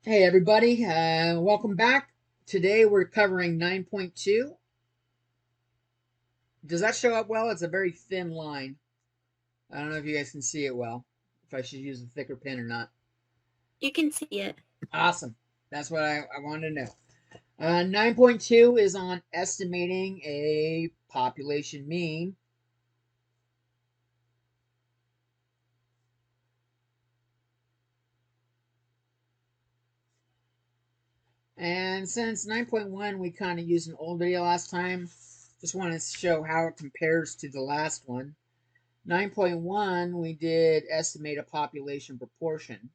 Hey everybody, welcome back. Today we're covering 9.2. Does that show up well? It's a very thin line. I don't know if you guys can see it well, if I should use a thicker pen or not. You can see it. Awesome. That's what I wanted to know. 9.2 is on estimating a population mean. And since 9.1 we kind of used an old video last time, just want to show how it compares to the last one. 9.1, we did estimate a population proportion.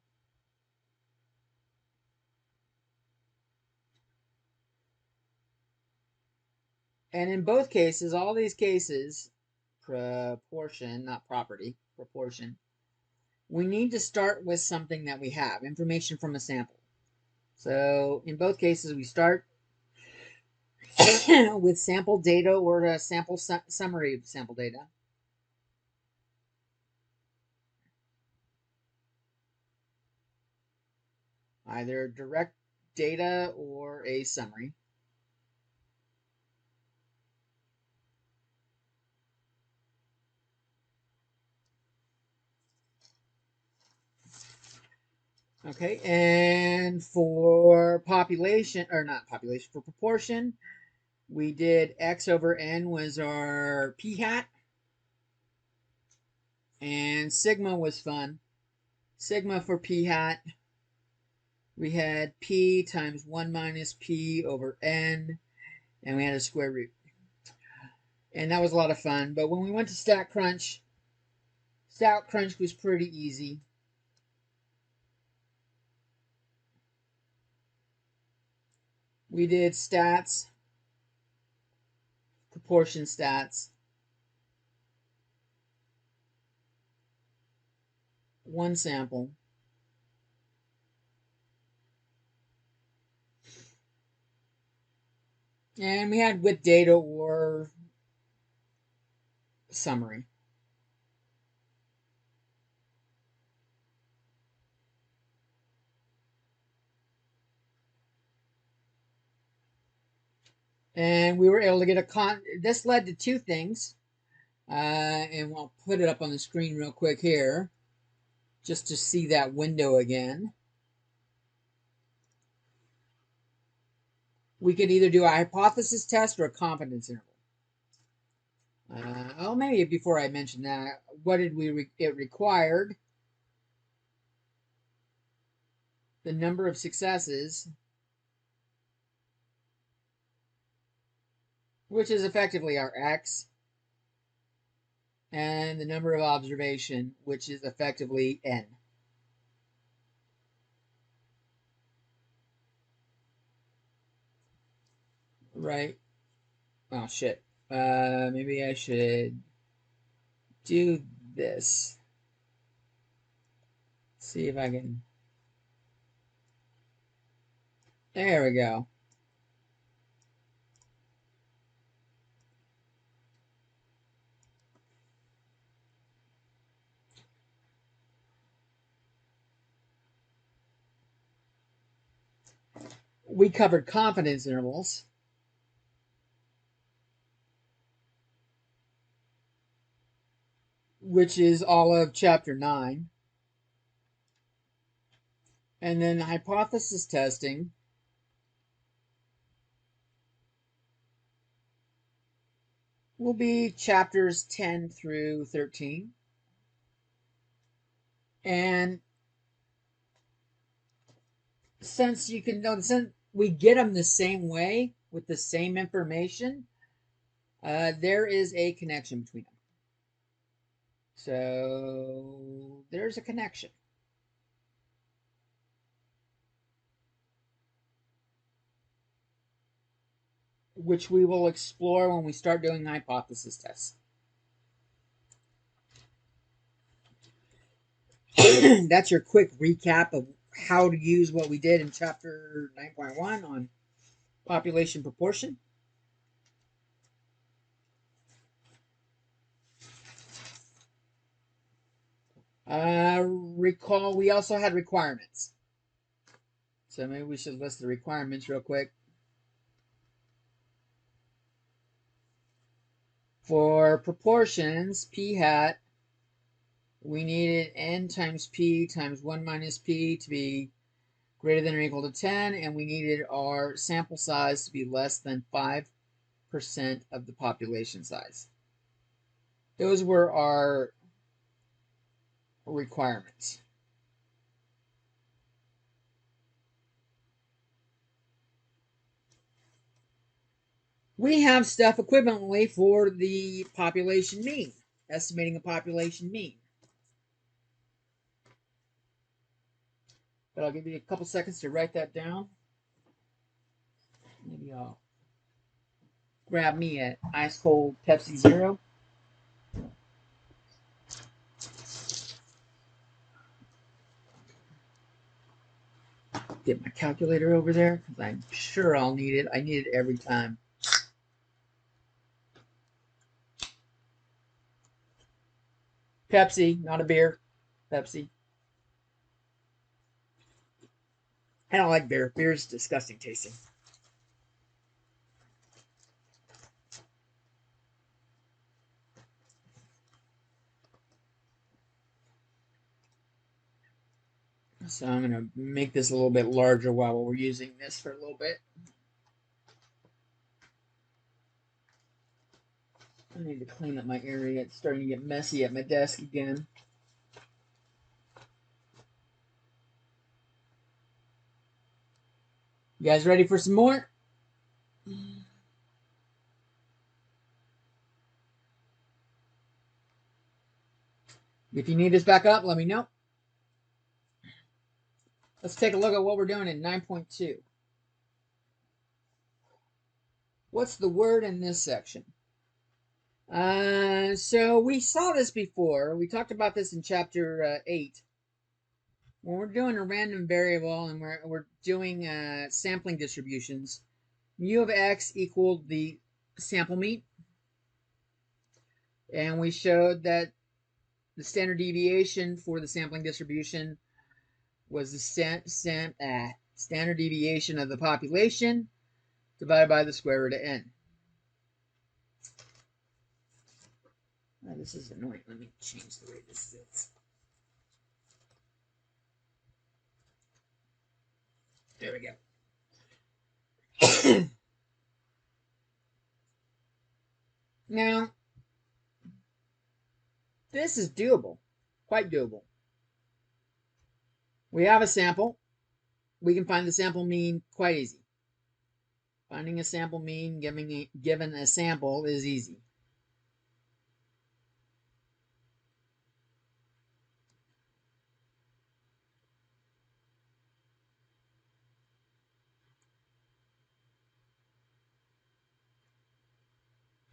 And in both cases, all these cases, proportion, not property, proportion, we need to start with something that we have, information from a sample. So in both cases, we start with sample data or a sample summary of sample data. Either direct data or a summary. Okay, and for population, or not population, for proportion, we did x over n was our p hat, and sigma was fun. Sigma for p hat, we had p times 1 minus p over n, and we had a square root. And that was a lot of fun. But when we went to stat crunch was pretty easy. We did stats, proportion stats, one sample. And we had with data or summary. And we were able to get this led to two things. And I'll put it up on the screen real quick here, just to see that window again. We could either do a hypothesis test or a confidence interval. Oh, maybe before I mention that, what did it required? The number of successes, which is effectively our x, and the number of observation, which is effectively n. Right? Oh shit. Maybe I should do this. See if I can. There we go. We covered confidence intervals, which is all of chapter 9. And then hypothesis testing will be chapters 10 through 13. And since you can know, since we get them the same way with the same information, there is a connection between them. So there's a connection, which we will explore when we start doing hypothesis tests. That's your quick recap of how to use what we did in chapter 9.1 on population proportion. Recall we also had requirements. So maybe we should list the requirements real quick. For proportions, p hat, we needed n times p times 1 minus p to be greater than or equal to 10, and we needed our sample size to be less than 5% of the population size. Those were our requirements. We have stuff equivalently for the population mean, estimating a population mean. But I'll give you a couple seconds to write that down. Maybe I'll grab me an ice cold Pepsi Zero. Get my calculator over there because I'm sure I'll need it. I need it every time. Pepsi, not a beer. Pepsi. I don't like beer. Beer is disgusting tasting. So I'm going to make this a little bit larger while we're using this for a little bit. I need to clean up my area. It's starting to get messy at my desk again. You guys ready for some more? If you need this back up, let me know. Let's take a look at what we're doing in 9.2. What's the word in this section? So we saw this before. We talked about this in chapter 8. When we're doing a random variable and we're doing sampling distributions, mu of x equaled the sample mean. And we showed that the standard deviation for the sampling distribution was the standard deviation of the population divided by the square root of n. Oh, this is annoying. Let me change the way this sits. There we go. Now, this is doable, quite doable. We have a sample. We can find the sample mean quite easy. Finding a sample mean given a sample is easy.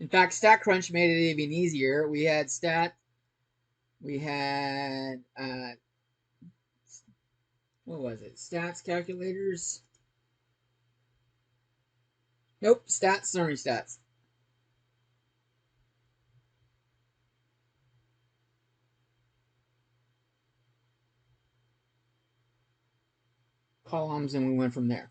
In fact, StatCrunch made it even easier. We had what was it? Stats calculators. Nope, summary stats. Columns, and we went from there.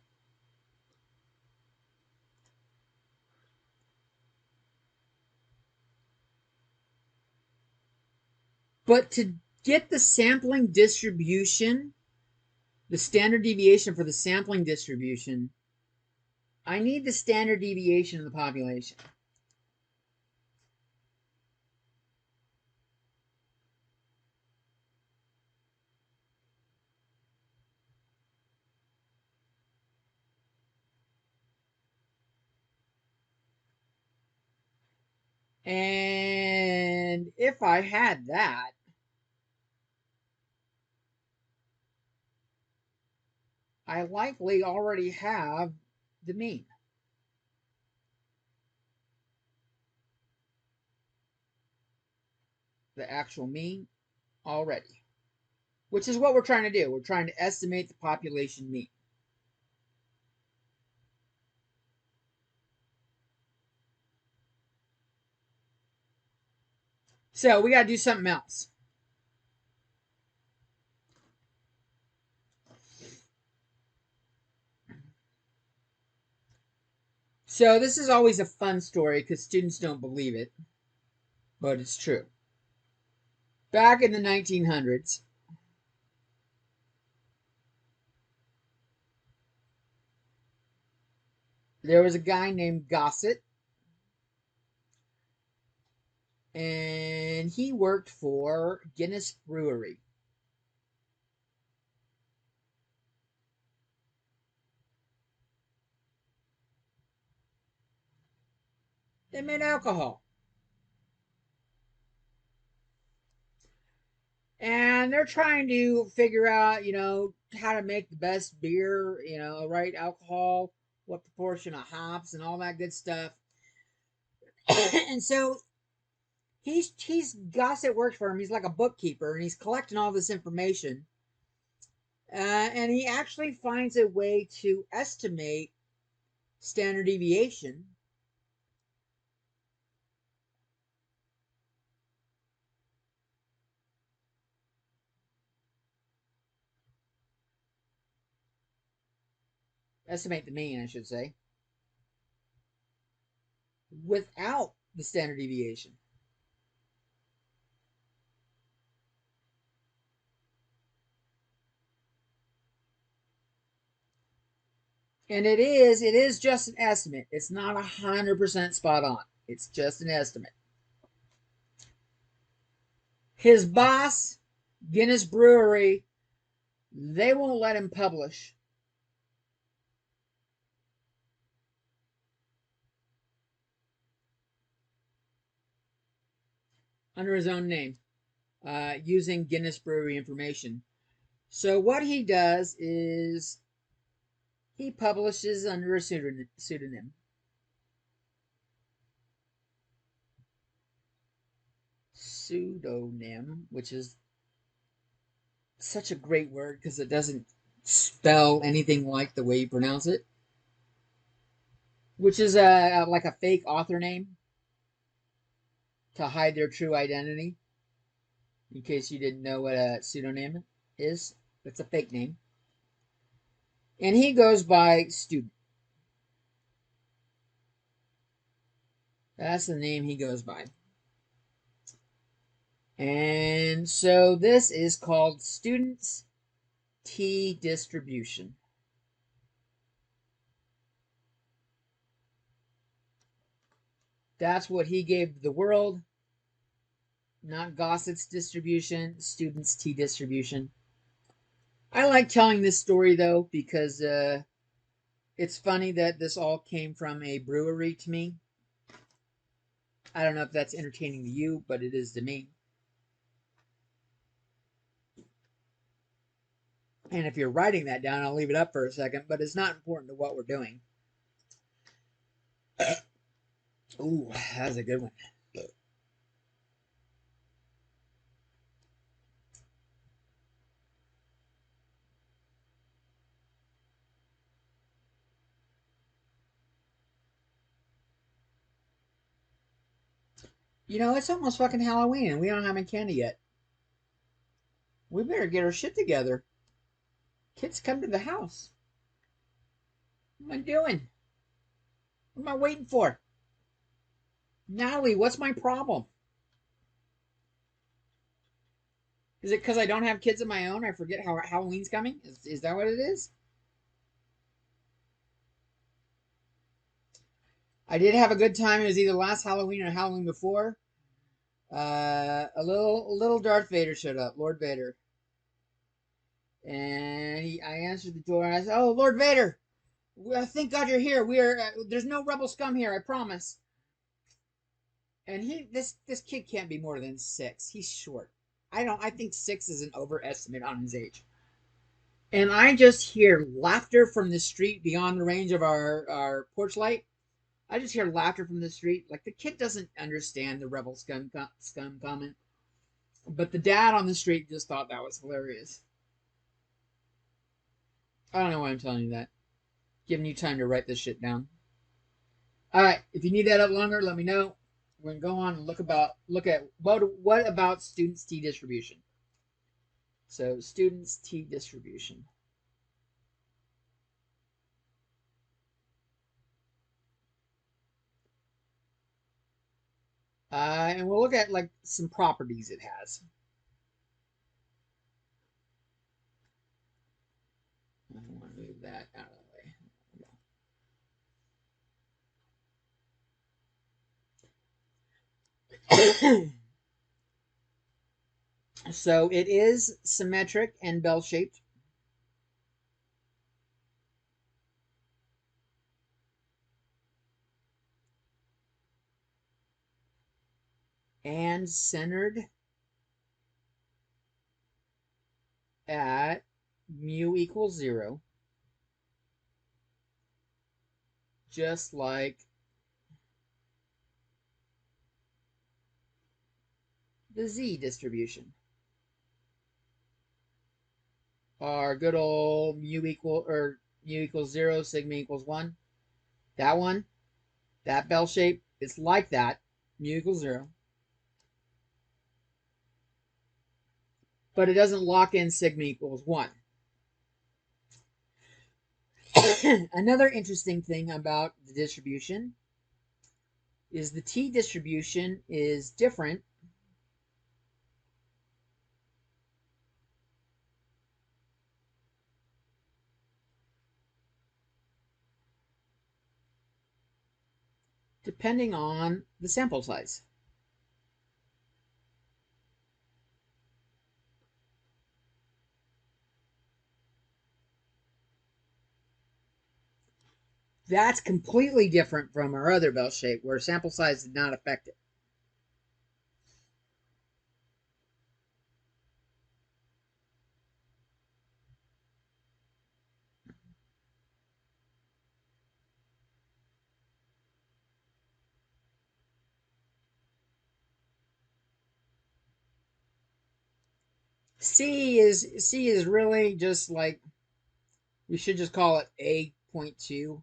But to get the sampling distribution, the standard deviation for the sampling distribution, I need the standard deviation of the population. And if I had that, I likely already have the mean. The actual mean already. Which is what we're trying to do. We're trying to estimate the population mean. So we got to do something else. So this is always a fun story because students don't believe it, but it's true. Back in the 1900s, there was a guy named Gossett, and he worked for Guinness Brewery. They made alcohol. And they're trying to figure out, how to make the best beer, right alcohol, what proportion of hops, and all that good stuff. And so he's Gossett works for him. He's like a bookkeeper, and he's collecting all this information. And he actually finds a way to estimate standard deviation. Estimate the mean, I should say, without the standard deviation. And it is just an estimate. It's not 100% spot on. It's just an estimate. His boss, Guinness Brewery, they won't let him publish. Under his own name, using Guinness Brewery information. So what he does is he publishes under a pseudonym. Pseudonym, which is such a great word because it doesn't spell anything like the way you pronounce it, which is like a fake author name to hide their true identity. In case you didn't know what a pseudonym is, it's a fake name. And he goes by Student. That's the name he goes by. And so this is called Student's Tea Distribution. That's what he gave the world. Not Gossett's distribution, Student's Tea Distribution. I like telling this story though because it's funny that this all came from a brewery to me. I don't know if that's entertaining to you, but it is to me. And if you're writing that down, I'll leave it up for a second, but it's not important to what we're doing. Ooh, that was a good one. It's almost fucking Halloween and we don't have a candy yet. We better get our shit together. Kids come to the house. What am I doing? What am I waiting for? Natalie, what's my problem? Is it because I don't have kids of my own? I forget how Halloween's coming? Is that what it is? I did have a good time. It was either last Halloween or Halloween before. A little Darth Vader showed up, Lord Vader, and I answered the door and I said, "Oh, Lord Vader, thank God you're here. There's no rebel scum here, I promise." And this kid can't be more than 6. He's short. I think 6 is an overestimate on his age. And I just hear laughter from the street beyond the range of our porch light. I just hear laughter from the street. Like the kid doesn't understand the rebel scum comment, but the dad on the street just thought that was hilarious. I don't know why I'm telling you that. Giving you time to write this shit down. All right, if you need that up longer, let me know. We're gonna go on and look at what about students' tea distribution. So students' tea distribution. And we'll look at like some properties it has. I want to move that out of the way. So it is symmetric and bell-shaped. And centered at mu equals 0, just like the z distribution. Our good old mu equals 0, sigma equals 1. That one, that bell shape, it's like that, mu equals 0. But it doesn't lock in sigma equals 1. Another interesting thing about the distribution is the t distribution is different depending on the sample size. That's completely different from our other bell shape where sample size did not affect it. C is really just like, we should just call it A.2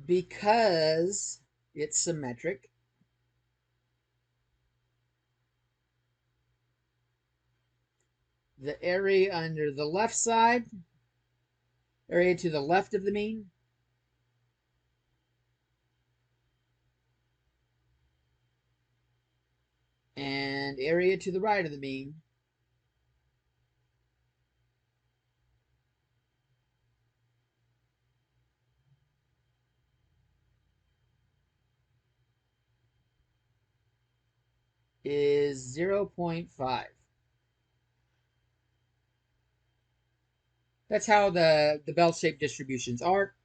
because it's symmetric. The area under the left side, area to the left of the mean, and area to the right of the mean is 0.5. That's how the bell-shaped distributions are.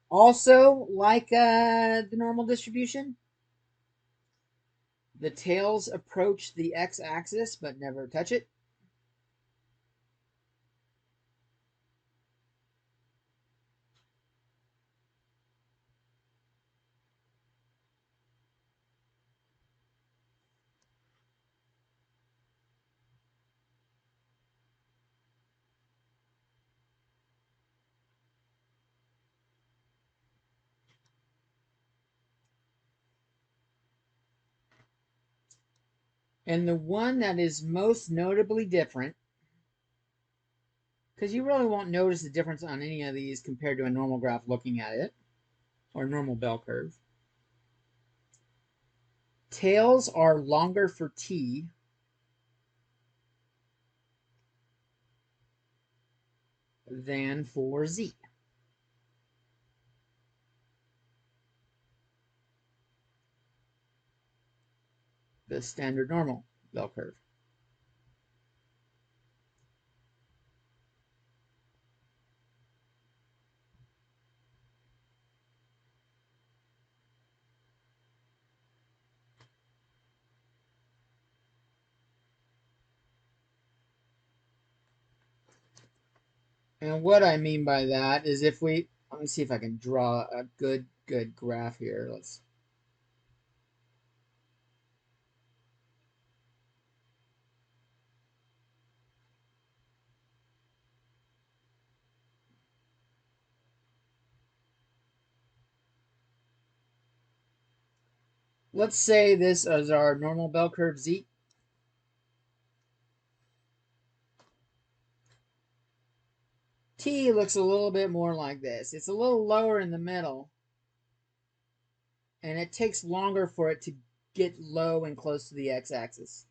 Also, like the normal distribution, the tails approach the x-axis but never touch it. And the one that is most notably different, because you really won't notice the difference on any of these compared to a normal graph looking at it, or normal bell curve. Tails are longer for t than for z, the standard normal bell curve. And what I mean by that is if we, let me see if I can draw a good graph here. Let's, let's say this is our normal bell curve Z. T looks a little bit more like this. It's a little lower in the middle, and it takes longer for it to get low and close to the x-axis.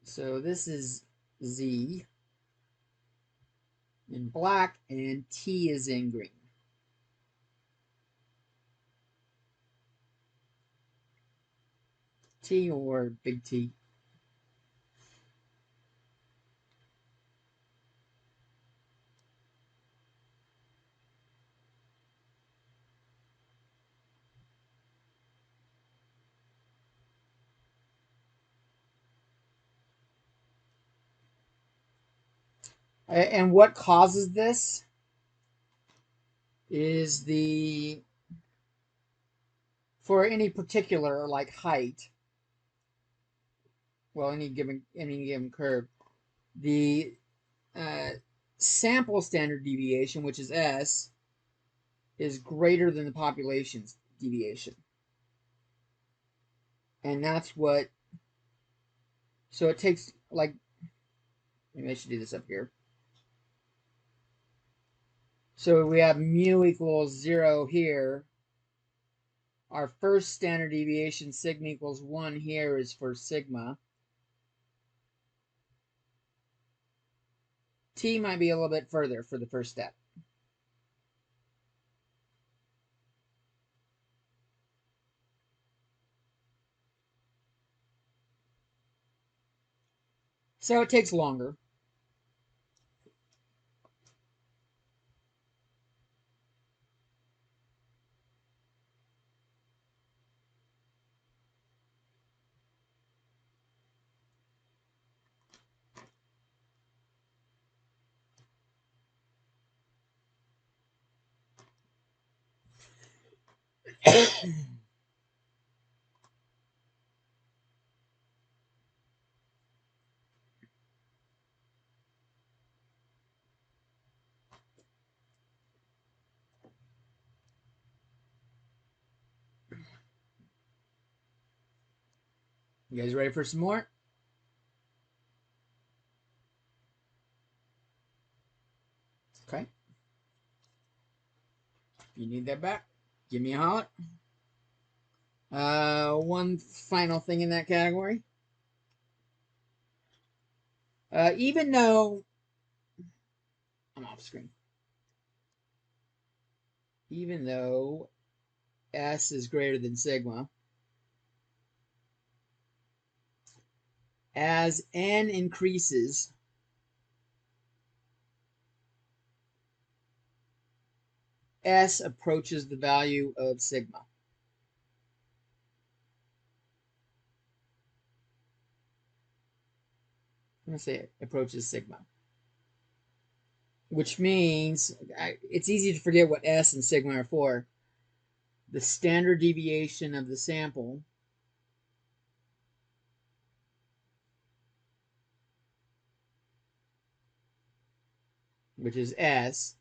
So this is Z in black, and T is in green. T or big T. And what causes this is for any particular like height, well, any given curve, the sample standard deviation, which is S, is greater than the population's deviation. And that's what, so it takes, like, maybe I should do this up here. So we have mu equals 0 here. Our first standard deviation, sigma equals 1 here, is for sigma. T might be a little bit further for the first step. So it takes longer. You guys ready for some more? Okay. If you need that back, give me a holler. One final thing in that category. Even though I'm off screen, even though S is greater than sigma, as n increases, S approaches the value of sigma. I'm going to say it approaches sigma, which means it's easy to forget what S and sigma are for. The standard deviation of the sample which is S,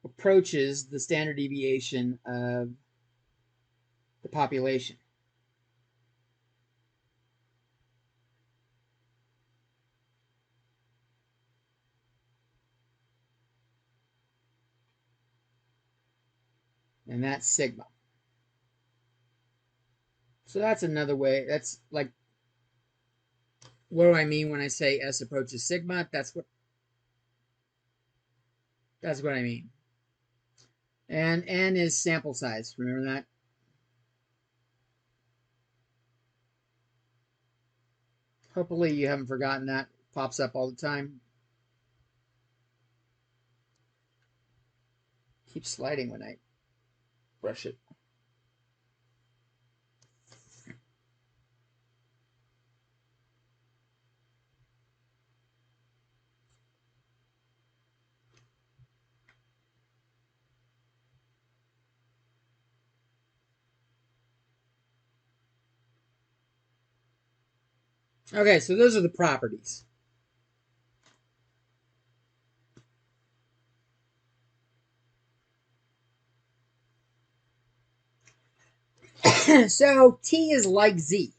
approaches the standard deviation of the population. And that's sigma. So that's another way. That's like, what do I mean when I say S approaches sigma? That's what I mean. And n is sample size. Remember that? Hopefully you haven't forgotten that. It pops up all the time. Keeps sliding when I brush it. Okay, so those are the properties. So T is like Z.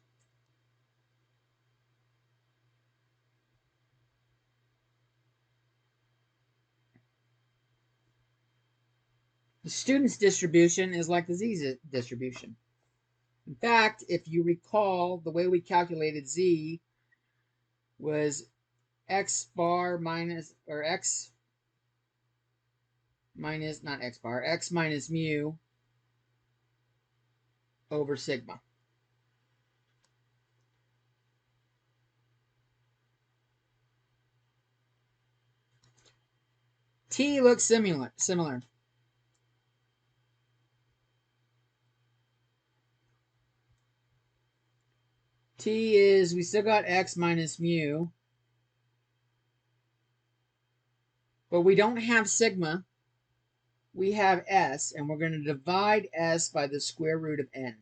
The student's distribution is like the Z distribution. In fact, if you recall, the way we calculated Z was X bar minus, or X minus, not X bar, X minus mu over sigma. T looks similar. T is, we still got X minus mu, but we don't have sigma. We have S, and we're going to divide S by the square root of N.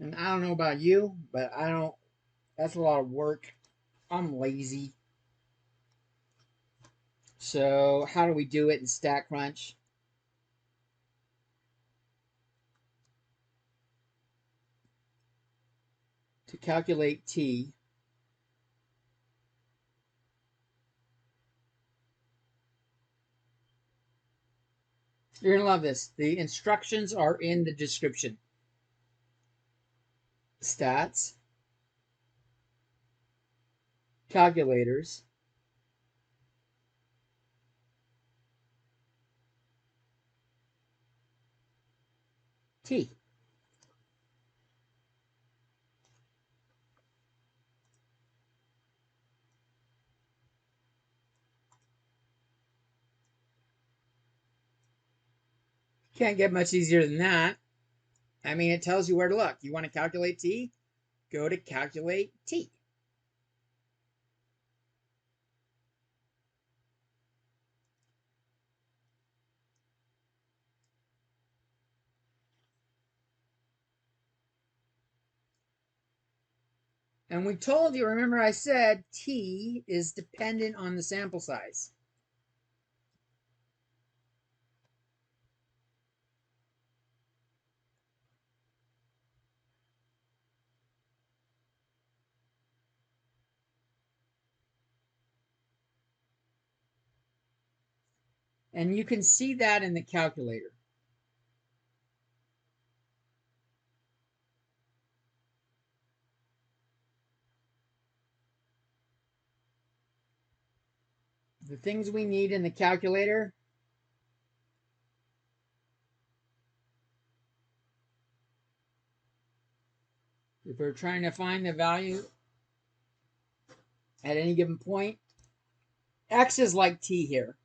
And I don't know about you, but that's a lot of work. I'm lazy. So how do we do it in StatCrunch? To calculate T, you're going to love this. The instructions are in the description. Stats, calculators, T. Can't get much easier than that. I mean, it tells you where to look. You want to calculate T? Go to calculate T. And we told you, remember I said T is dependent on the sample size. And you can see that in the calculator. The things we need in the calculator, if we're trying to find the value at any given point, X is like T here.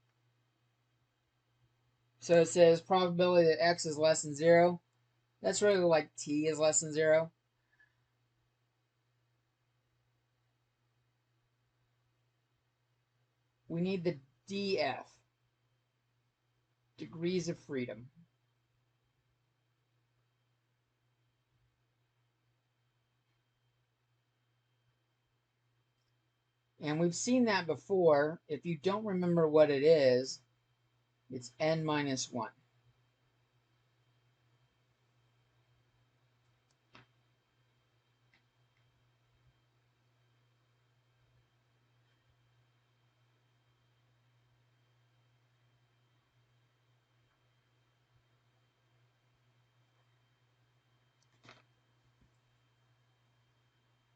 So it says probability that X is less than 0. That's really like T is less than 0. We need the DF, degrees of freedom. And we've seen that before. If you don't remember what it is, it's N minus 1.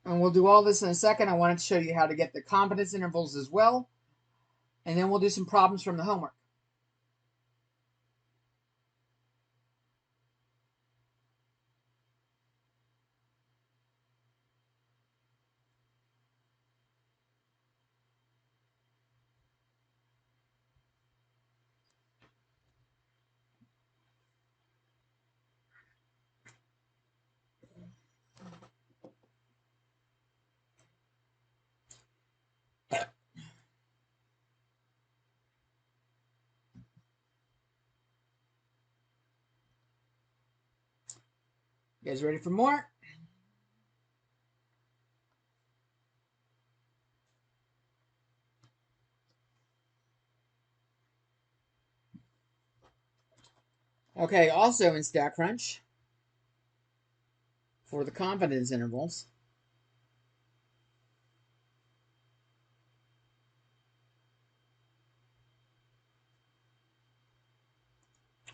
And we'll do all this in a second. I wanted to show you how to get the competence intervals as well. And then we'll do some problems from the homework. You guys ready for more? Okay, also in StatCrunch, for the confidence intervals,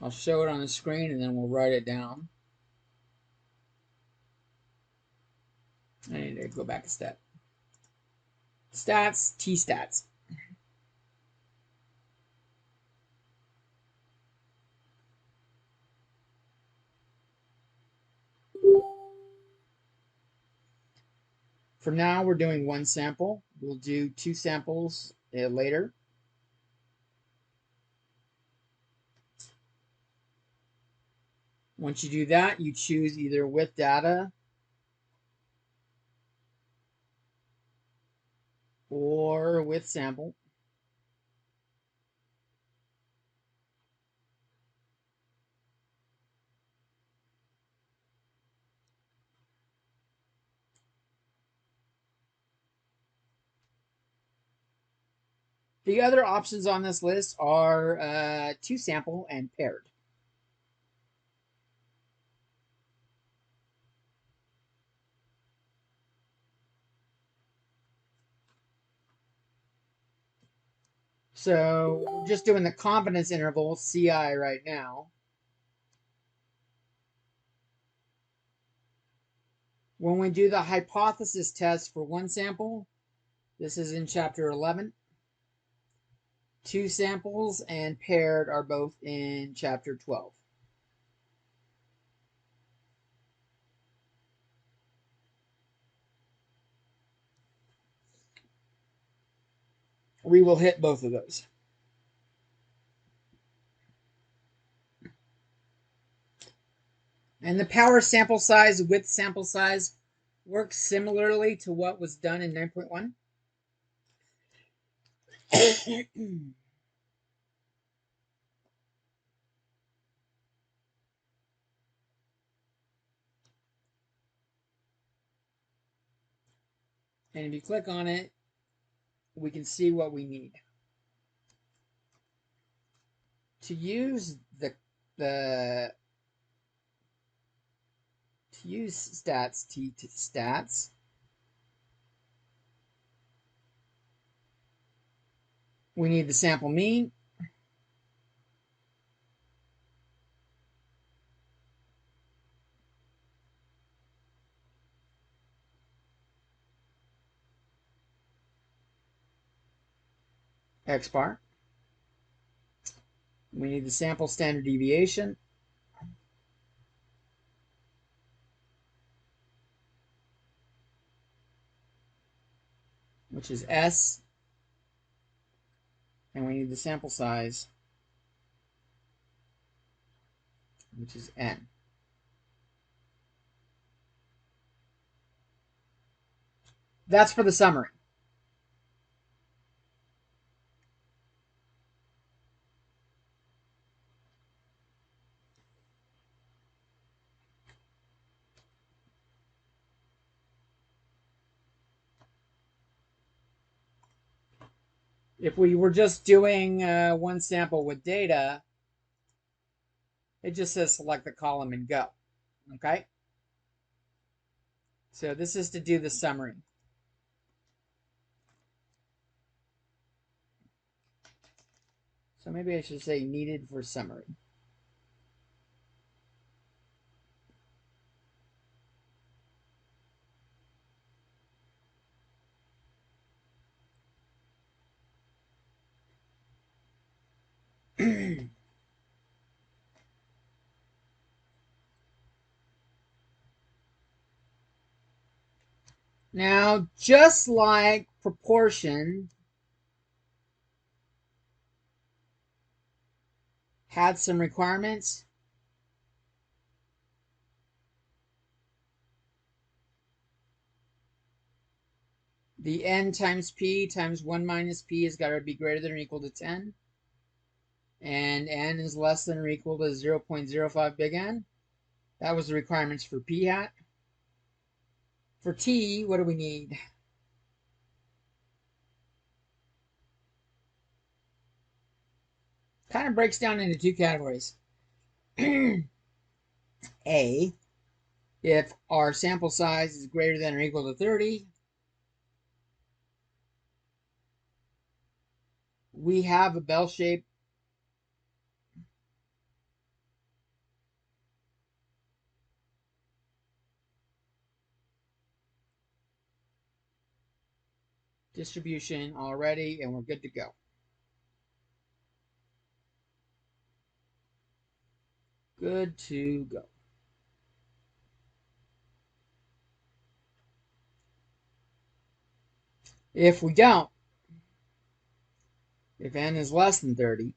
I'll show it on the screen and then we'll write it down. I need to go back a step. Stats, T-stats. For now, we're doing one sample. We'll do two samples later. Once you do that, you choose either with data or with sample. The other options on this list are two sample and paired. So we're just doing the confidence interval, CI, right now. When we do the hypothesis test for one sample, this is in chapter 11. Two samples and paired are both in chapter 12. We will hit both of those. And the power sample size with sample size works similarly to what was done in 9.1. And if you click on it, we can see what we need. To use stats, stats, we need the sample mean, X bar. We need the sample standard deviation, which is S, and we need the sample size, which is N. That's for the summary. If we were just doing one sample with data, it just says select the column and go. Okay? So this is to do the summary. So maybe I should say needed for summary. Now, just like proportion had some requirements, the n times p times 1 minus p has got to be greater than or equal to 10. And n is less than or equal to 0.05 big N. That was the requirements for p hat. For t, what do we need? Kind of breaks down into two categories. A, if our sample size is greater than or equal to 30, we have a bell-shaped distribution already, and we're good to go. Good to go. If we don't, if n is less than 30,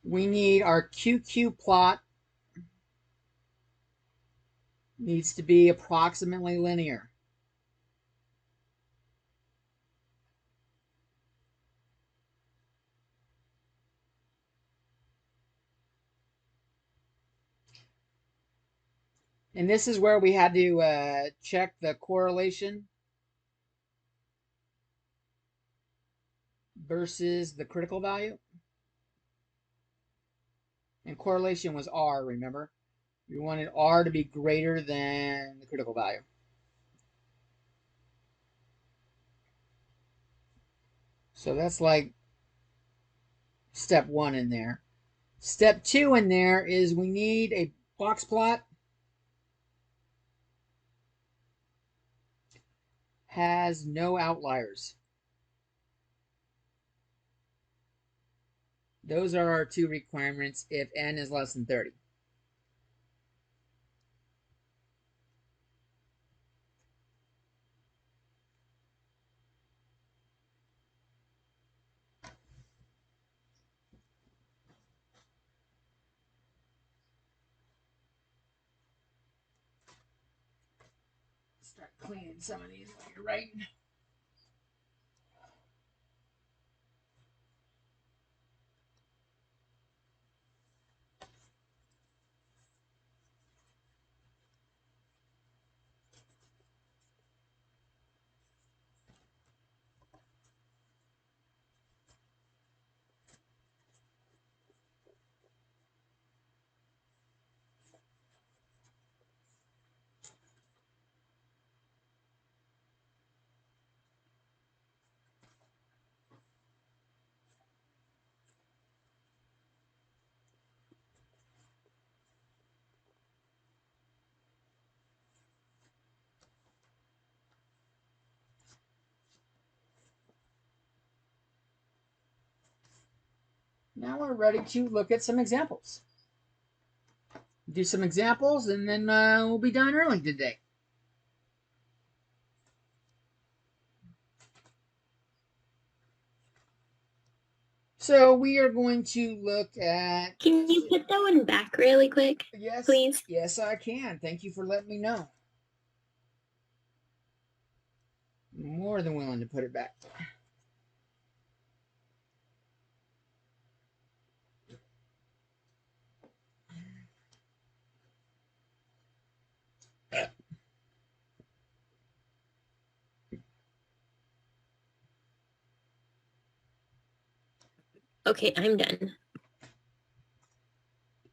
we need our QQ plot needs to be approximately linear. And this is where we had to check the correlation versus the critical value. And correlation was R, remember? We wanted R to be greater than the critical value. So that's like step 1 in there. Step 2 in there is we need a box plot has no outliers. Those are our 2 requirements if n is less than 30. Start cleaning some of these while you're writing. Now we're ready to look at some examples. Do some examples, and then we'll be done early today. So we are going to look at... Can you put that one back really quick? Yes, please? Yes, I can. Thank you for letting me know. More than willing to put it back. Okay, I'm done.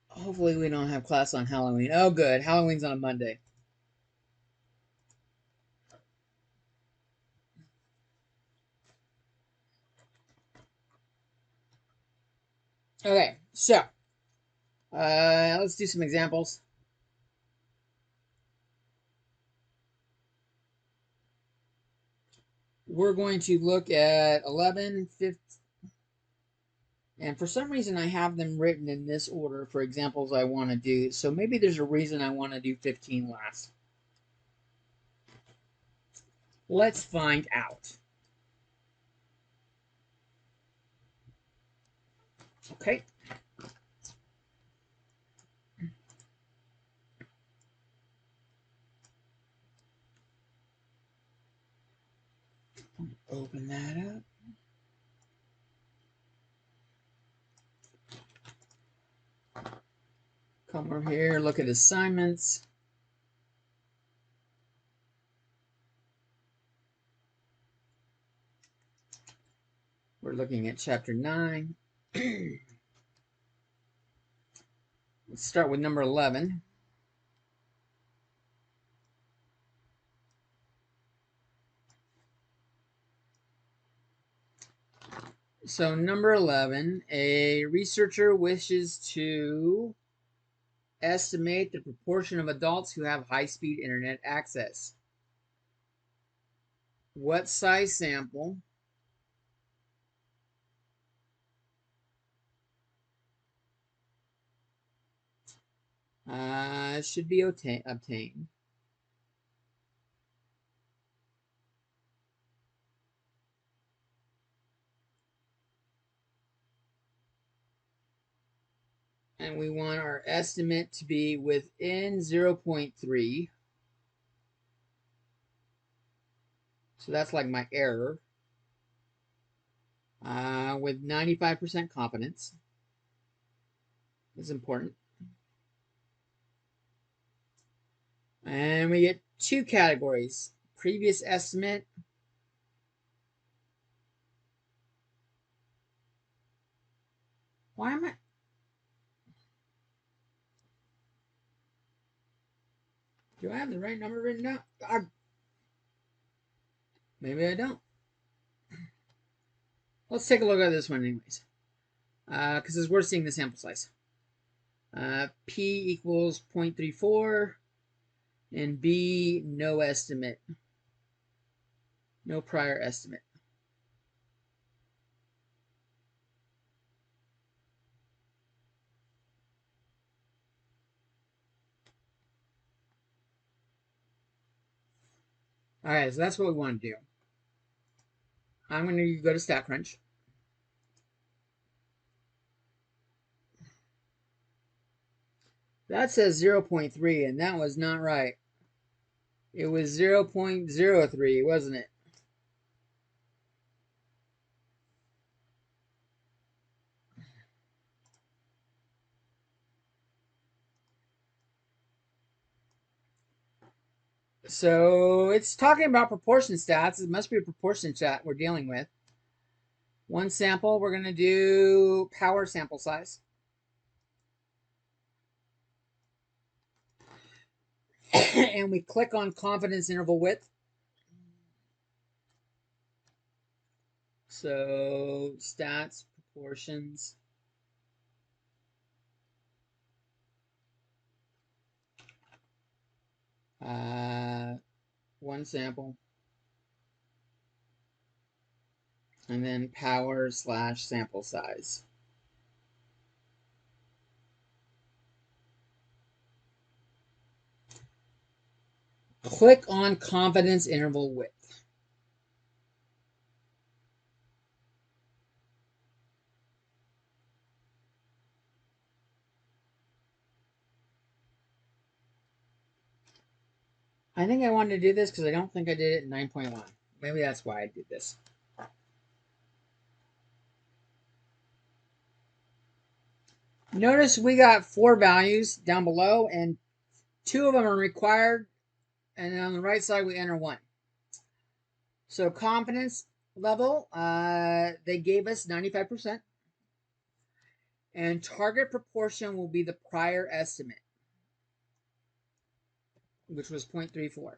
Hopefully we don't have class on Halloween. Oh, good. Halloween's on a Monday. Okay, so let's do some examples. We're going to look at 11, 15, and for some reason I have them written in this order for examples I want to do. So maybe there's a reason I want to do 15 last. Let's find out. Okay. Open that up. Come over here, look at assignments. looking at chapter 9. Let's start with number 11. So number 11, a researcher wishes to estimate the proportion of adults who have high-speed internet access. What size sample should be obtained? And we want our estimate to be within 0.3. So that's like my error. With 95% confidence. It's important. And we get two categories. Previous estimate. Why am I? Do I have the right number written down? Maybe I don't. Let's take a look at this one anyways. Because it's worth seeing the sample size. P equals 0.34. And B, no estimate. No prior estimate. Alright, so that's what we want to do. I'm going to go to StatCrunch. That says 0.3, and that was not right. It was 0.03, wasn't it? So it's talking about proportion stats. It must be a proportion stat we're dealing with. One sample, we're going to do power sample size. And we click on confidence interval width. So stats, proportions. One sample. And then power / sample size. Click on confidence interval width. I think I wanted to do this because I don't think I did it in 9.1. Maybe that's why I did this. Notice we got 4 values down below, and 2 of them are required, and then on the right side we enter 1. So confidence level, they gave us 95%, and target proportion will be the prior estimate, which was 0.34.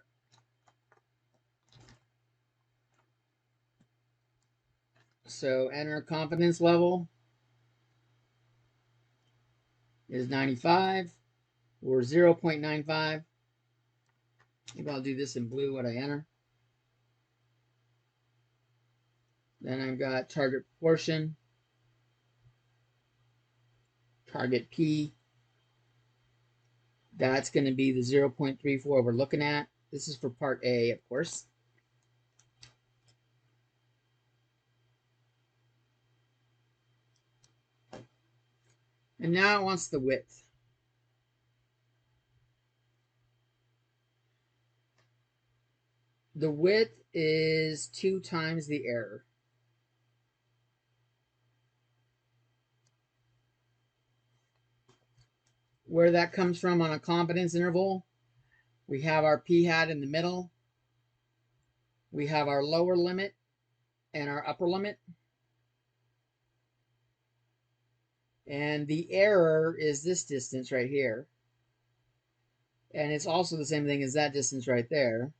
So enter confidence level is 95 or 0.95. Maybe I'll do this in blue, what I enter. Then I've got target proportion, target P. That's going to be the 0.34 we're looking at. This is for part A, of course. And now it wants the width. The width is 2 times the error. Where that comes from on a confidence interval, we have our p hat in the middle. We have our lower limit and our upper limit. And the error is this distance right here. And it's also the same thing as that distance right there.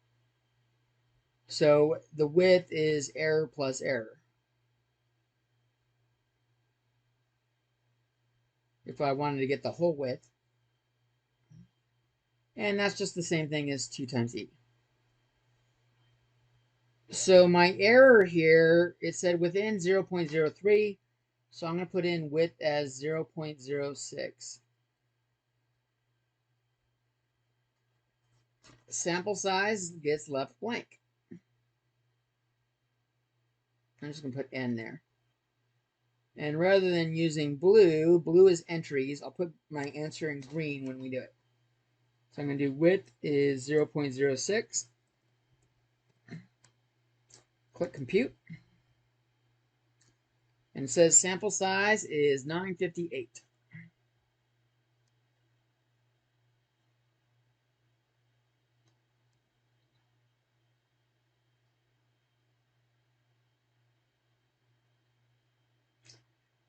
So the width is error plus error. If I wanted to get the whole width. And that's just the same thing as 2 times e. So my error here, it said within 0.03. So I'm going to put in width as 0.06. Sample size gets left blank. I'm just going to put n there. And rather than using blue, blue is entries. I'll put my answer in green when we do it. So I'm going to do width is 0.06. Click compute. And it says sample size is 958.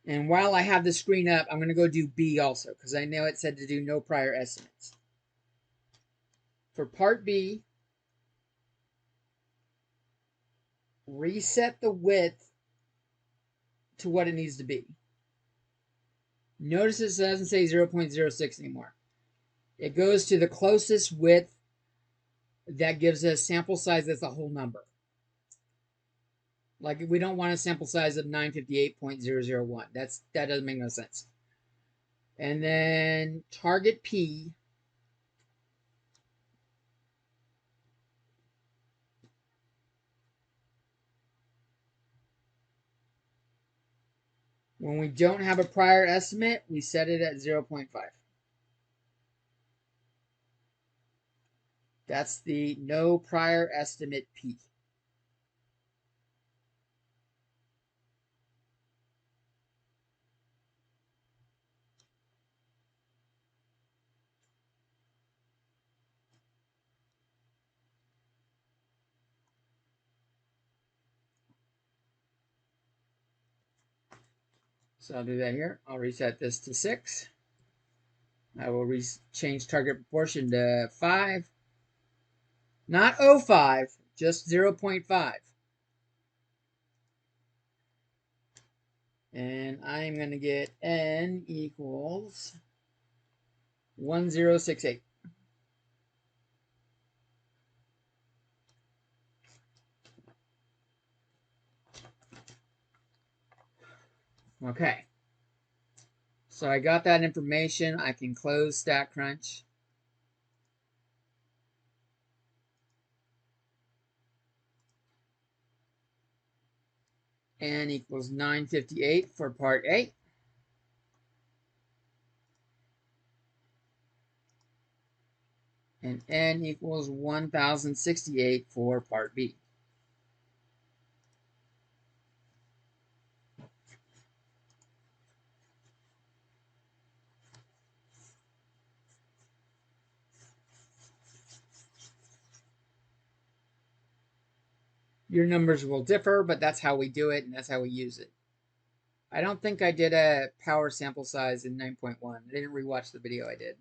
And while I have the screen up, I'm going to go do B also, because I know it said to do no prior estimates. For part B, reset the width to what it needs to be. Notice it doesn't say 0.06 anymore. It goes to the closest width that gives us sample size that's a whole number. Like we don't want a sample size of 958.001. That doesn't make no sense. And then target P. When we don't have a prior estimate, we set it at 0.5. That's the no prior estimate P. So I'll do that here. I'll reset this to 6. I will change target proportion to 5. Not 0.5, just 0.5. And I'm going to get n equals 1068. Okay. So I got that information. I can close StatCrunch. N equals 958 for part A. And N equals 1068 for part B. Your numbers will differ, but that's how we do it, and that's how we use it. I don't think I did a power sample size in 9.1. I didn't rewatch the video I did.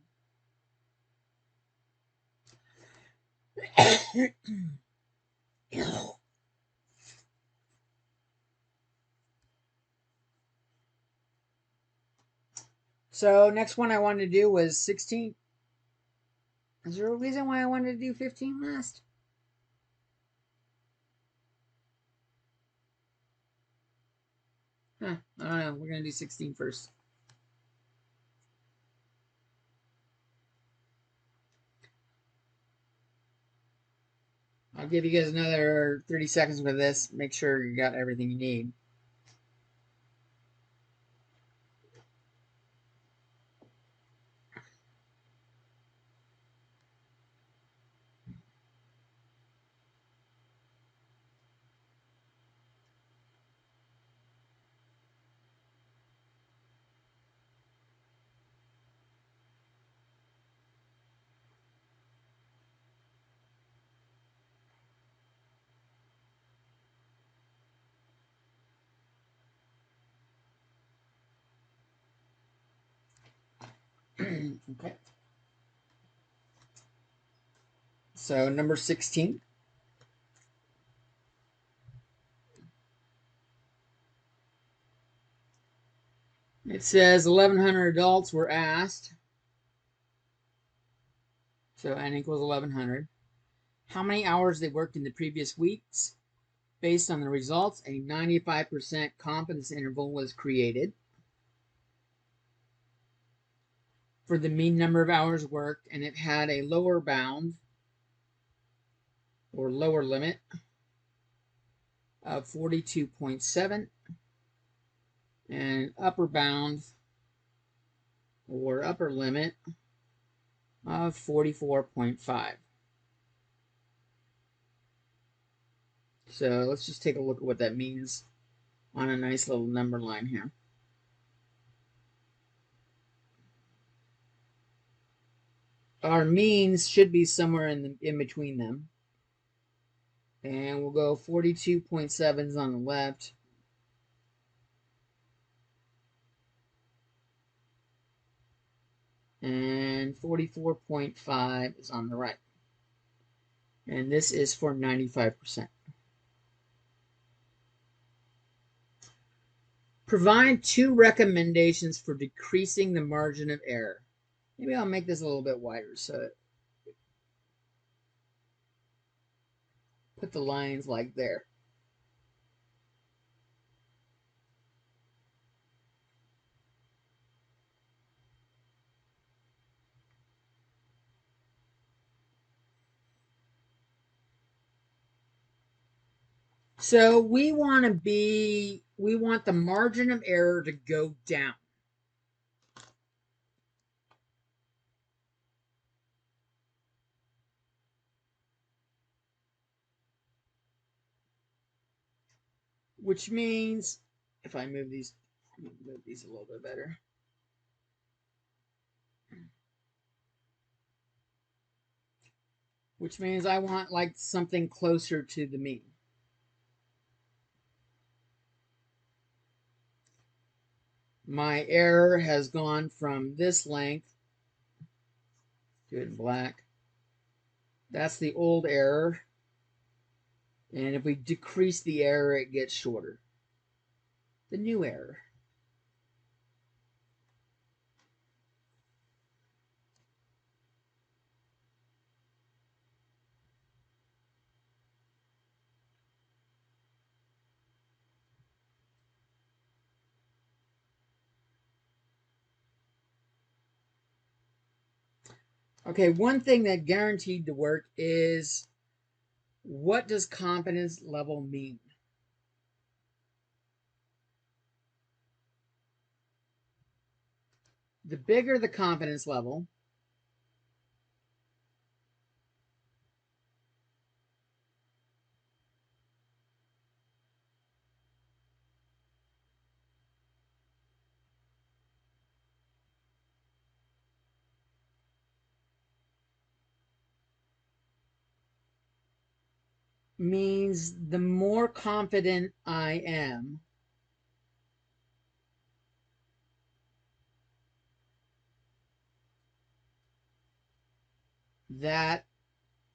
So next one I wanted to do was 16. Is there a reason why I wanted to do 15 last? Huh, I don't know. We're going to do 16 first. I'll give you guys another 30 seconds with this. Make sure you got everything you need. Okay. So number 16. It says 1,100 adults were asked. So n equals 1,100. How many hours they worked in the previous weeks? Based on the results, a 95% confidence interval was created for the mean number of hours worked, and it had a lower bound or lower limit of 42.7 and upper bound or upper limit of 44.5. So let's just take a look at what that means on a nice little number line here. Our means should be somewhere in between them. And we'll go 42.7 on the left. And 44.5 is on the right. And this is for 95%. Provide 2 recommendations for decreasing the margin of error. Maybe I'll make this a little bit wider so put the lines like there. So we want the margin of error to go down. Which means, if I move these a little bit better. Which means I want like something closer to the mean. My error has gone from this length, do it in black. That's the old error. And if we decrease the error, it gets shorter. The new error. Okay, one thing that guaranteed to work is, what does confidence level mean? The bigger the confidence level, means the more confident I am that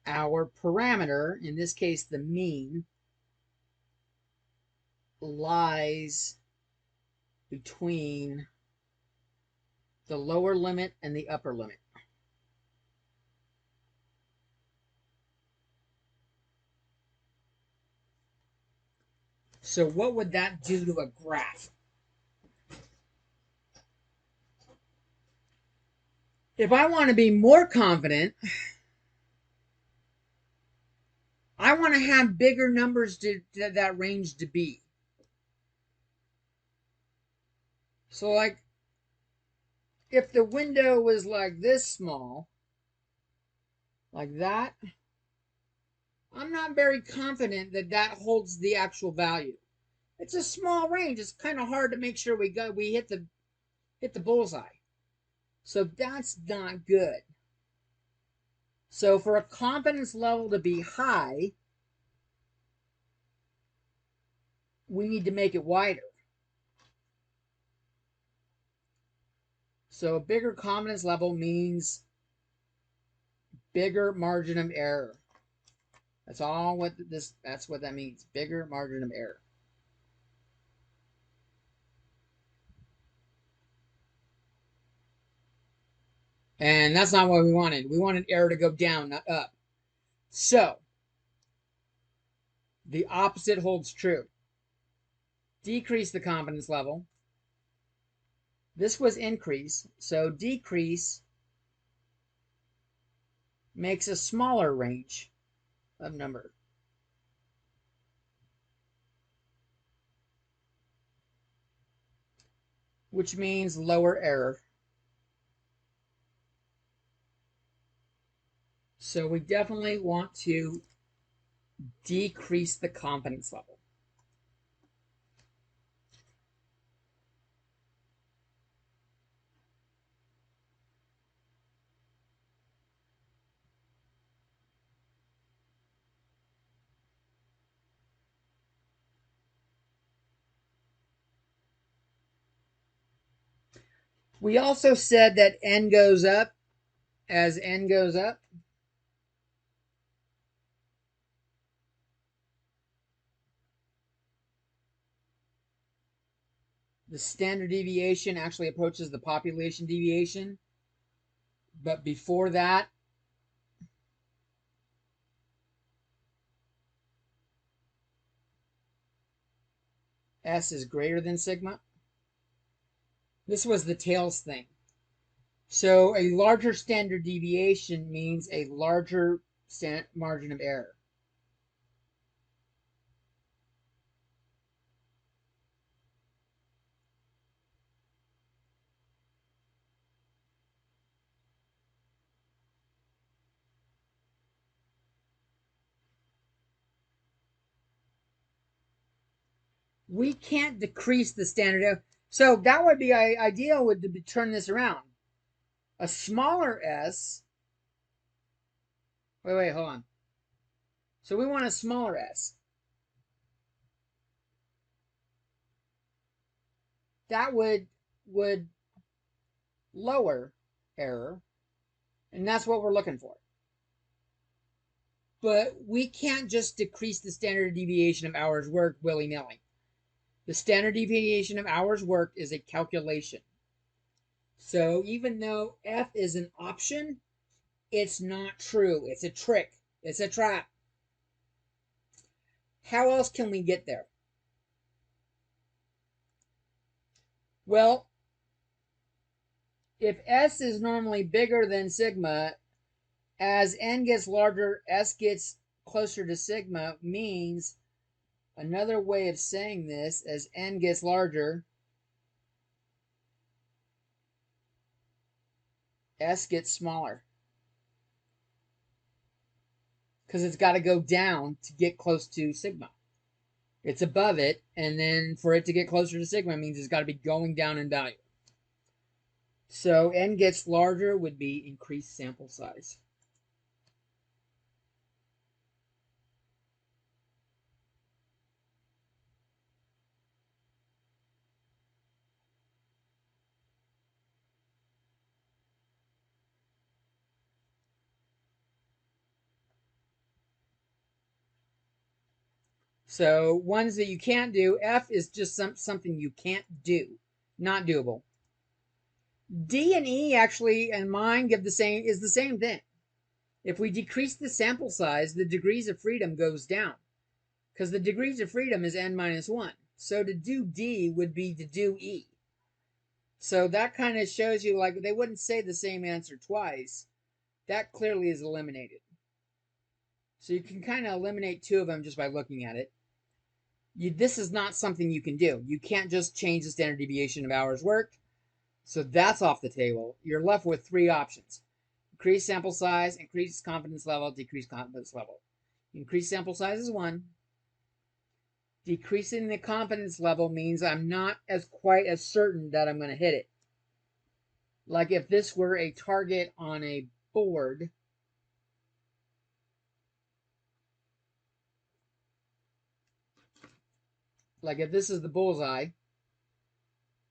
our parameter, in this case the mean, lies between the lower limit and the upper limit. So what would that do to a graph? If I want to be more confident, I want to have bigger numbers to that range to be. So like, if the window was like this small, like that, I'm not very confident that that holds the actual value. It's a small range. It's kind of hard to make sure we hit the bullseye. So that's not good. So for a confidence level to be high, we need to make it wider. So a bigger confidence level means bigger margin of error. That's all what that's what that means. Bigger margin of error. And that's not what we wanted. We wanted error to go down, not up. So the opposite holds true. Decrease the confidence level. This was increase, so decrease makes a smaller range of number. Which means lower error. So we definitely want to decrease the confidence level. We also said that n goes up as n goes up. The standard deviation actually approaches the population deviation. But before that, S is greater than sigma. This was the tails thing. So a larger standard deviation means a larger margin of error. We can't decrease the standard error. So that would be ideal would to turn this around. A smaller S. Wait, hold on. So we want a smaller S. That would lower error, and that's what we're looking for. But we can't just decrease the standard deviation of hours worked willy-nilly. The standard deviation of hours worked is a calculation. So even though F is an option, it's not true. It's a trick. It's a trap. How else can we get there? Well, if S is normally bigger than sigma, as n gets larger, S gets closer to sigma means another way of saying this, as n gets larger, S gets smaller. Because it's got to go down to get close to sigma. It's above it, and then for it to get closer to sigma means it's got to be going down in value. So n gets larger would be increased sample size. So ones that you can't do, F is just something you can't do, not doable. D and E actually, and mine give the same thing. If we decrease the sample size, the degrees of freedom goes down, because the degrees of freedom is n minus 1. So to do D would be to do E. So that kind of shows you, like, they wouldn't say the same answer twice. That clearly is eliminated. So you can kind of eliminate two of them just by looking at it. This is not something you can do. You can't just change the standard deviation of hours worked. So that's off the table. You're left with three options. Increase sample size, increase confidence level, decrease confidence level. Increase sample size is 1. Decreasing the confidence level means I'm not quite as certain that I'm going to hit it. Like if this were a target on a board, like if this is the bullseye,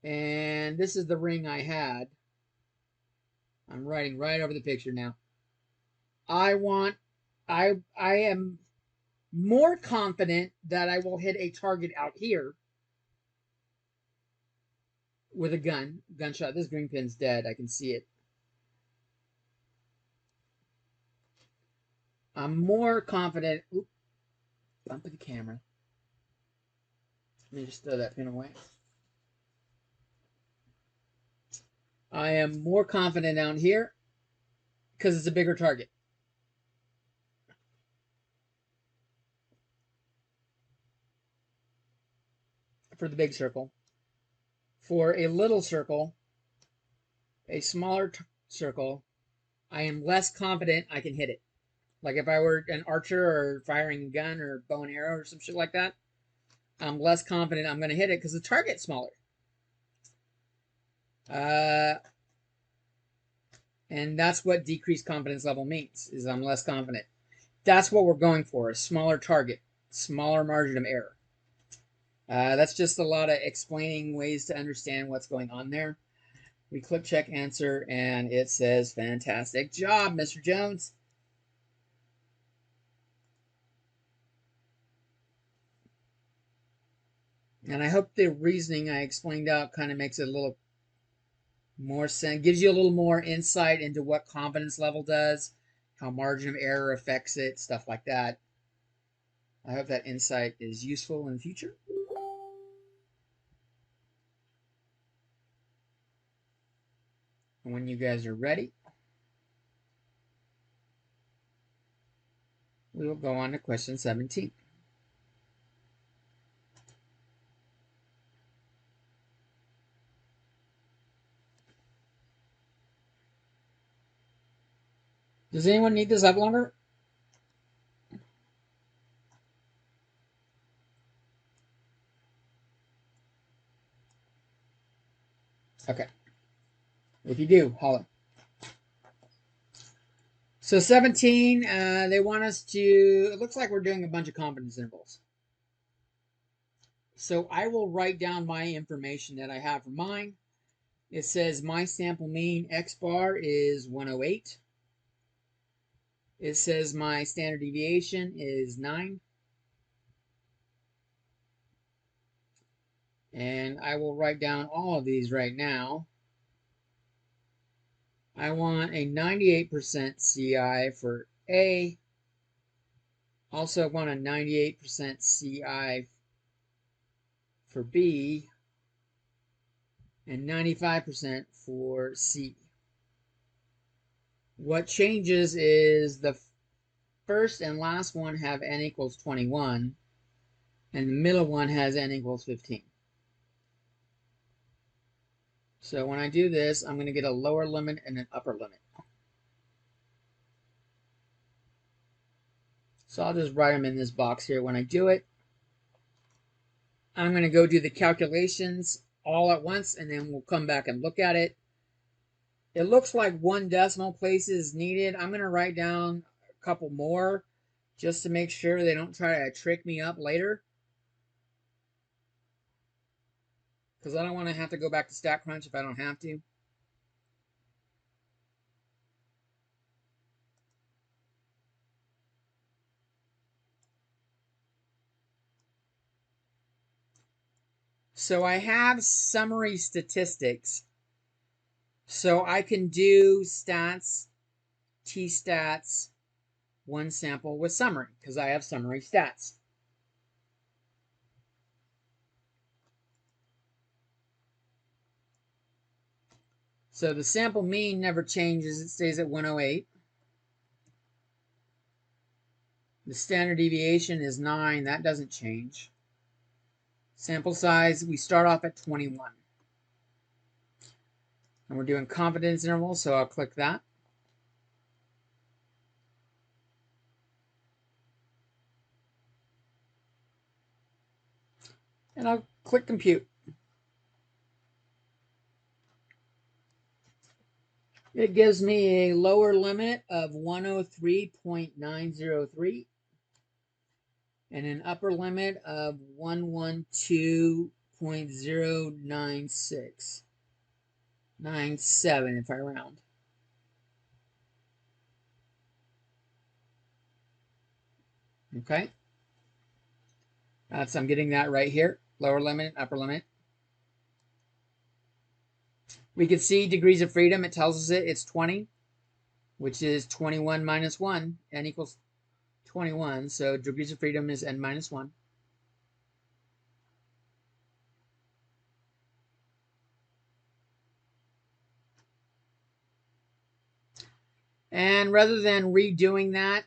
and this is the ring I had, I'm writing right over the picture now. I am more confident that I will hit a target out here with a gunshot. This green pin's dead. I can see it. I'm more confident. Oop, bump of the camera. Let me just throw that pin away. I am more confident down here because it's a bigger target. For the big circle. For a little circle, a smaller circle, I am less confident I can hit it. Like if I were an archer or firing a gun or bow and arrow or some shit like that, I'm less confident I'm going to hit it because the target's smaller. And that's what decreased confidence level means, is I'm less confident. That's what we're going for, a smaller target, smaller margin of error. That's just a lot of explaining ways to understand what's going on there. We click check answer, and it says, fantastic job, Mr. Jones. And I hope the reasoning I explained out kind of makes it a little more sense, gives you a little more insight into what confidence level does, how margin of error affects it, stuff like that. I hope that insight is useful in the future. And when you guys are ready, we will go on to question 17. Does anyone need this up longer? Okay. If you do, holler. So 17, they want us to, it looks like we're doing a bunch of confidence intervals. So I will write down my information that I have for mine. It says my sample mean X bar is 108. It says my standard deviation is 9. And I will write down all of these right now. I want a 98% CI for A. Also want a 98% CI for B. And 95% for C. What changes is the first and last one have n equals 21, and the middle one has n equals 15. So when I do this, I'm going to get a lower limit and an upper limit. So I'll just write them in this box here when I do it. I'm going to go do the calculations all at once, and then we'll come back and look at it. It looks like 1 decimal place is needed. I'm going to write down a couple more just to make sure they don't try to trick me up later. Because I don't want to have to go back to StatCrunch if I don't have to. So I have summary statistics. So I can do stats, t-stats, one sample with summary, because I have summary stats. So the sample mean never changes, it stays at 108. The standard deviation is 9, that doesn't change. Sample size, we start off at 21. And we're doing confidence intervals, so I'll click that. And I'll click compute. It gives me a lower limit of 103.903 and an upper limit of 112.096. 97 if I round. Okay. So I'm getting that right here. Lower limit, upper limit. We can see degrees of freedom. It tells us it's 20, which is 21 minus 1. N equals 21. So degrees of freedom is n minus 1. And rather than redoing that,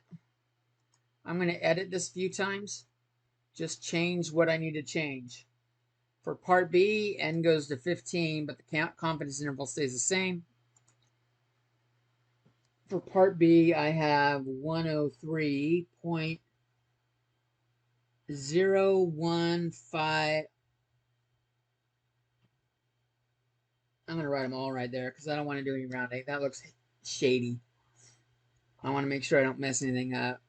I'm going to edit this a few times. Just change what I need to change. For part B, n goes to 15, but the confidence interval stays the same. For part B, I have 103.015. I'm going to write them all right there because I don't want to do any rounding. That looks shady. I want to make sure I don't mess anything up.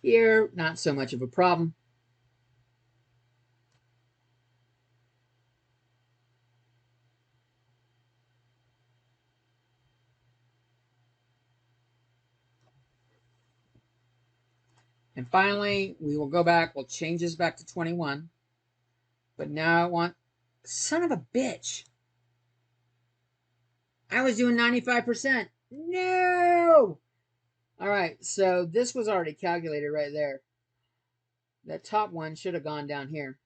Here, not so much of a problem. And finally, we will go back. We'll change this back to 21. But now I want... Son of a bitch. I was doing 95%. No! All right, so this was already calculated right there. That top one should have gone down here.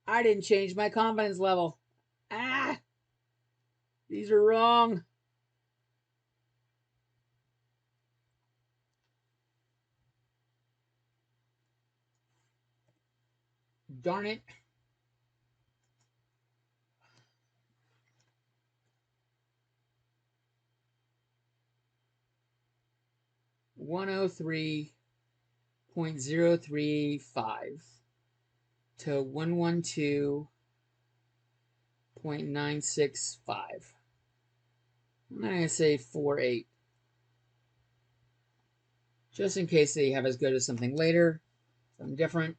I didn't change my confidence level. Ah! These are wrong. Darn it. $103.035 to 112.965. I'm not going to say 48. Just in case they have as good as something later, something different.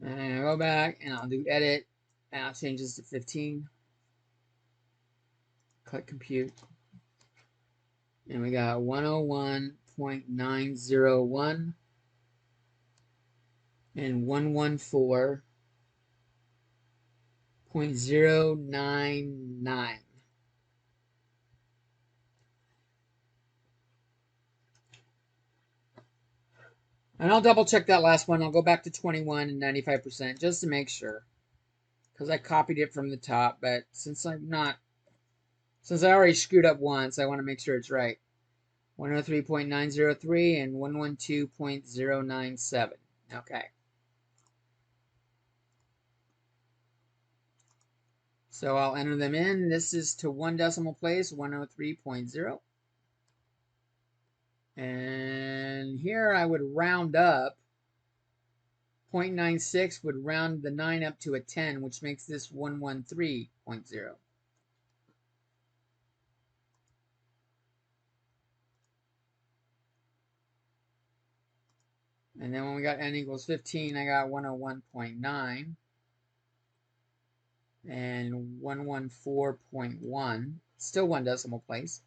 And I'll go back and I'll do edit. And I'll change this to 15. Click compute. And we got 101.901 and 114.099. And I'll double check that last one. I'll go back to 21 and 95% just to make sure. Because I copied it from the top, but since I already screwed up once, I want to make sure it's right. 103.903 and 112.097. Okay. So I'll enter them in. This is to one decimal place, 103.0. And here I would round up. 0.96 would round the 9 up to a 10, which makes this 113.0. And then when we got n equals 15, I got 101.9 and 114.1. Still one decimal place.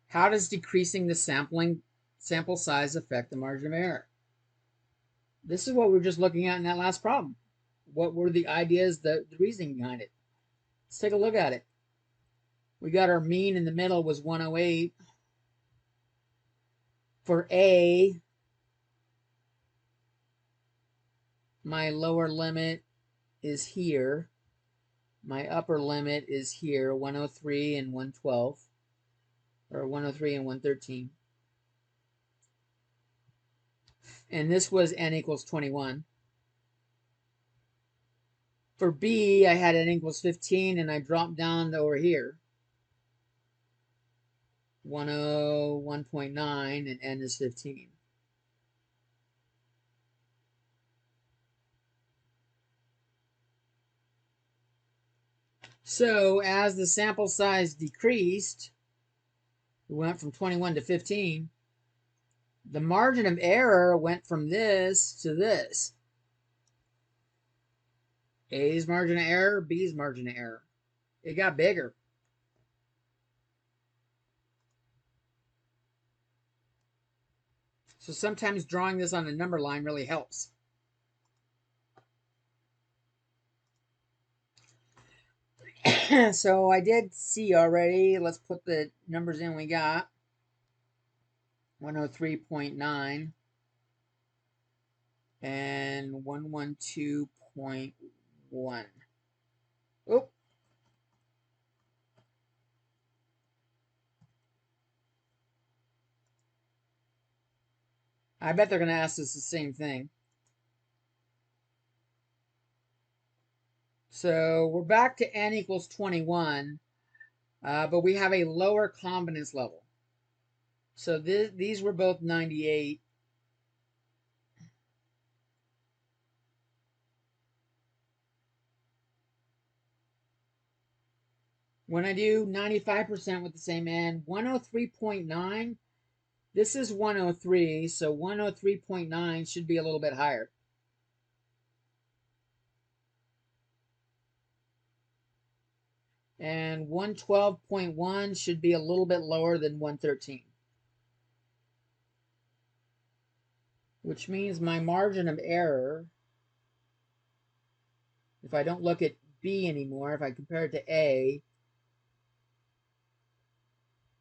How does decreasing the sample size affect the margin of error? This is what we were just looking at in that last problem. What were the ideas, the reasoning behind it? Let's take a look at it. We got our mean in the middle was 108. For A, my lower limit is here. My upper limit is here, 103 and 112. Or 103 and 113. And this was n equals 21. For B, I had n equals 15, and I dropped down to over here. 101.9, and n is 15. So as the sample size decreased, we went from 21 to 15, the margin of error went from this to this. A's margin of error, B's margin of error. It got bigger. So sometimes drawing this on a number line really helps. So I did see already. Let's put the numbers in we got. 103.9 and 112.1. Oh. I bet they're going to ask us the same thing. So we're back to n equals 21, but we have a lower confidence level. So these were both 98. When I do 95% with the same n, 103.9, this is 103, so 103.9 should be a little bit higher. And 112.1 should be a little bit lower than 113. Which means my margin of error, if I don't look at B anymore, if I compare it to A,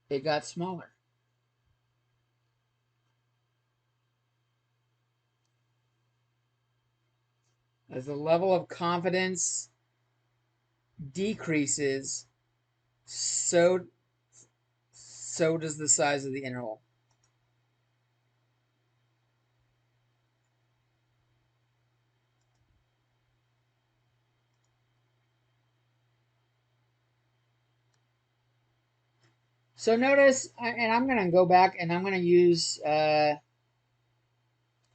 it got smaller. As the level of confidence decreases, so does the size of the interval. So notice, and I'm going to go back and I'm going to use,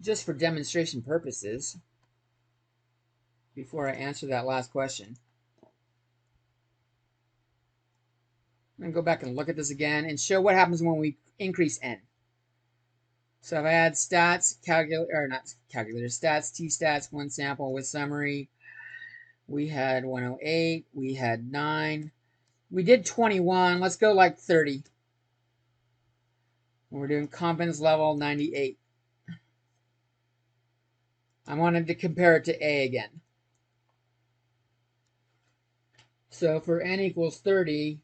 just for demonstration purposes, before I answer that last question, I'm going to go back and look at this again and show what happens when we increase n. So if I add stats, stats, t-stats, one sample with summary, we had 108, we had 9, we did 21, let's go like 30. We're doing confidence level 98. I wanted to compare it to A again. So for n equals 30,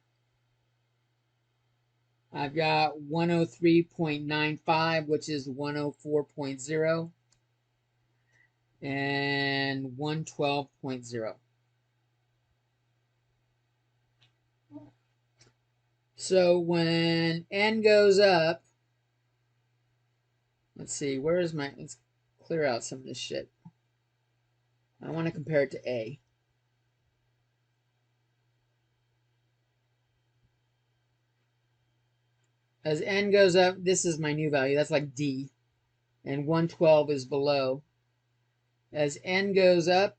I've got 103.95, which is 104.0, and 112.0. So when n goes up, let's see, let's clear out some of this shit. I want to compare it to A. As n goes up, this is my new value. That's like D. And 112 is below. As n goes up,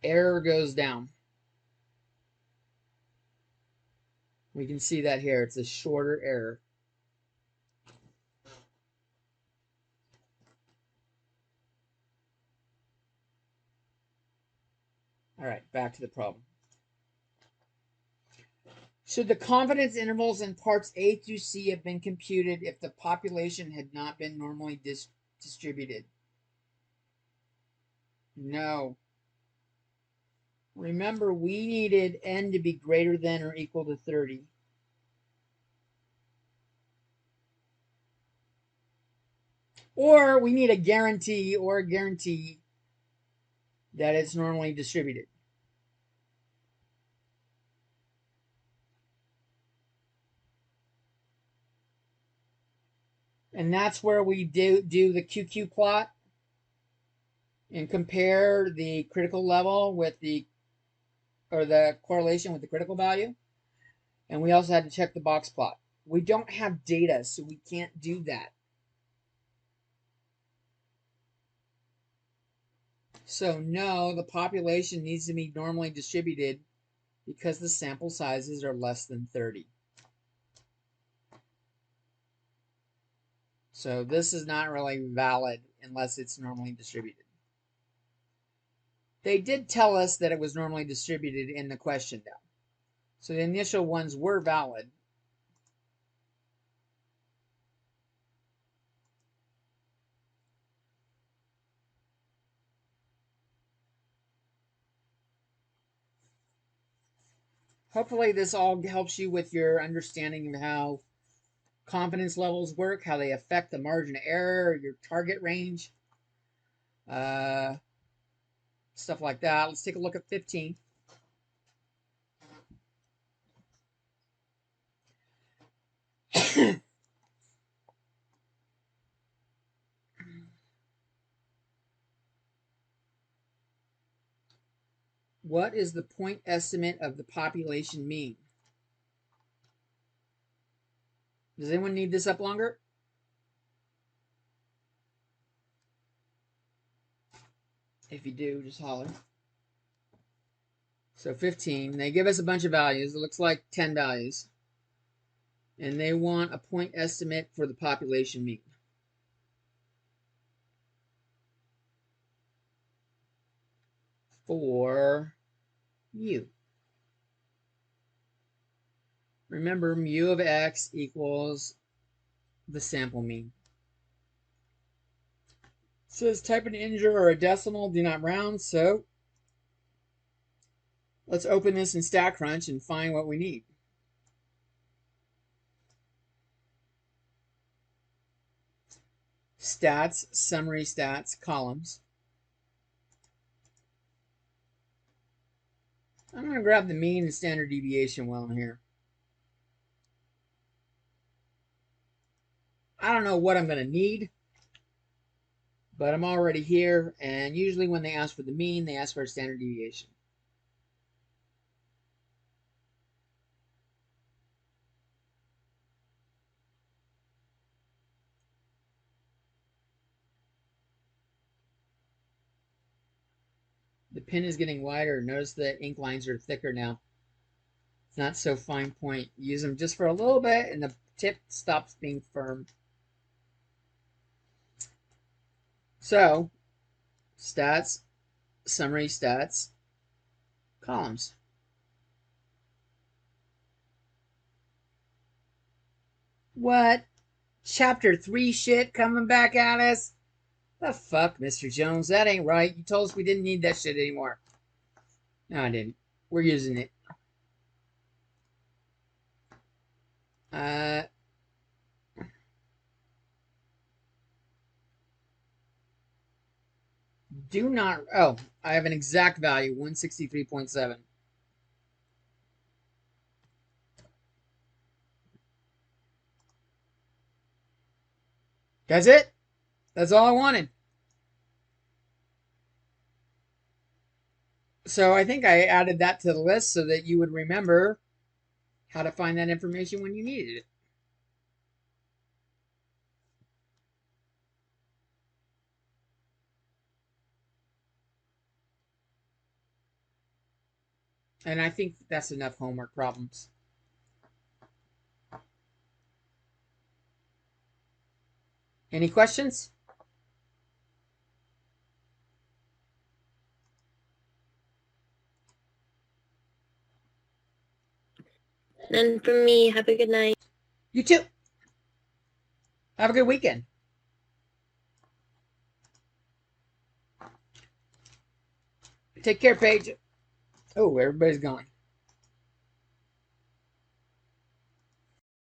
error goes down. We can see that here. It's a shorter error. All right, back to the problem. Should the confidence intervals in parts A through C have been computed if the population had not been normally distributed? No. Remember, we needed n to be greater than or equal to 30. Or we need a guarantee that it's normally distributed. And that's where we do the QQ plot and compare the critical level with the correlation with the critical value. And we also had to check the box plot. We don't have data, so we can't do that. So no, the population needs to be normally distributed because the sample sizes are less than 30. So this is not really valid unless it's normally distributed. They did tell us that it was normally distributed in the question though. So the initial ones were valid. Hopefully this all helps you with your understanding of how confidence levels work, how they affect the margin of error, your target range, uh, stuff like that. Let's take a look at 15. What is the point estimate of the population mean? Does anyone need this up longer? If you do, just holler. So 15. They give us a bunch of values. It looks like 10 values. And they want a point estimate for the population mean. For mu. Remember, mu of x equals the sample mean. It says type an integer or a decimal, do not round, so let's open this in StatCrunch and find what we need. Stats, summary stats, columns. I'm going to grab the mean and standard deviation while I'm here. I don't know what I'm going to need, but I'm already here, and usually when they ask for the mean, they ask for a standard deviation. The pen is getting wider. Notice the ink lines are thicker now. It's not so fine point. Use them just for a little bit, and the tip stops being firm. So, stats, summary stats, columns. What? Chapter 3 shit coming back at us? The fuck, Mr. Jones? That ain't right. You told us we didn't need that shit anymore. No, I didn't. We're using it. Do not. Oh, I have an exact value 163.7. That's it. That's all I wanted. So I think I added that to the list so that you would remember how to find that information when you needed it. And I think that's enough homework problems. Any questions? None from me. Have a good night. You too. Have a good weekend. Take care, Paige. Oh, everybody's gone.